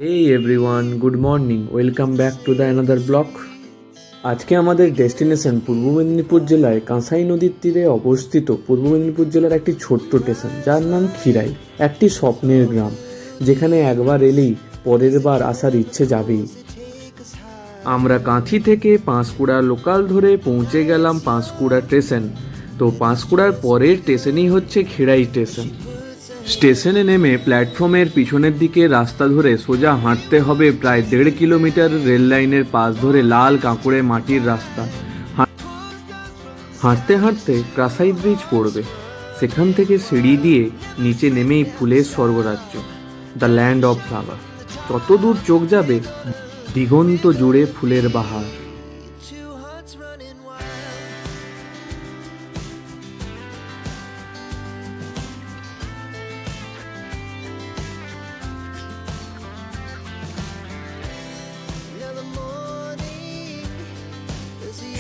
Hey everyone, good morning. Welcome back to the another blog. আজকে আমাদের destination পূর্ব মেদিনীপুর জেলায় কাঁসাই নদীর তীরে অবস্থিত পূর্ব মেদিনীপুর জেলার একটি ছোট্ট স্টেশন যার নাম খিরাই। একটি স্বপ্নের গ্রাম যেখানে একবার এলেই পরের বার আসার ইচ্ছে যাবেই। আমরা কাঁথি থেকে পাঁশকুড়া লোকাল ধরে পৌঁছে গেলাম পাঁশকুড়া স্টেশন। তো পাঁশকুড়ার পরের স্টেশনই হচ্ছে খিরাই স্টেশন। স্টেশনে নেমে প্ল্যাটফর্মের পিছনের দিকে রাস্তা ধরে সোজা হাঁটতে হবে প্রায় 1.5 কিলোমিটার রেল লাইনের পাশ ধরে লাল কাঁকুড়ে মাটির রাস্তা। হাঁটতে হাঁটতে কাঁসাই ব্রিজ পড়বে, সেখান থেকে সিঁড়ি দিয়ে নিচে নেমেই ফুলের স্বর্গরাজ্য, দ্য ল্যান্ড অফ ফ্লাওয়ার। ততদূর চোখ যাবে দিগন্ত জুড়ে ফুলের বাহার।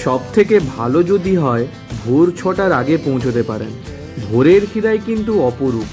সব থেকে ভালো যদি হয় ভোর 6টার আগে পৌঁছতে পারেন। ভোরের খিরাই কিন্তু অপরূপ।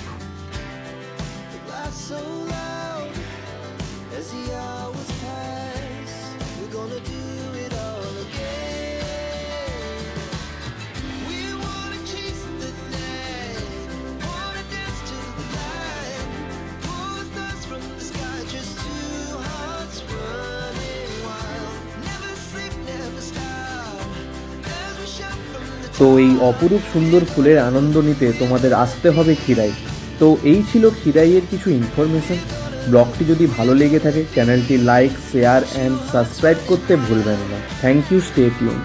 তো এই অপরূপ সুন্দর ফুলের আনন্দ নিতে তোমাদের আসতে হবে খিরাই। তো এই ছিল খিরাইয়ের কিছু ইনফরমেশন। ব্লগটি যদি ভালো লেগে থাকে চ্যানেলটি লাইক, শেয়ার অ্যান্ড সাবস্ক্রাইব করতে ভুলবেন না। Thank you, stay tuned.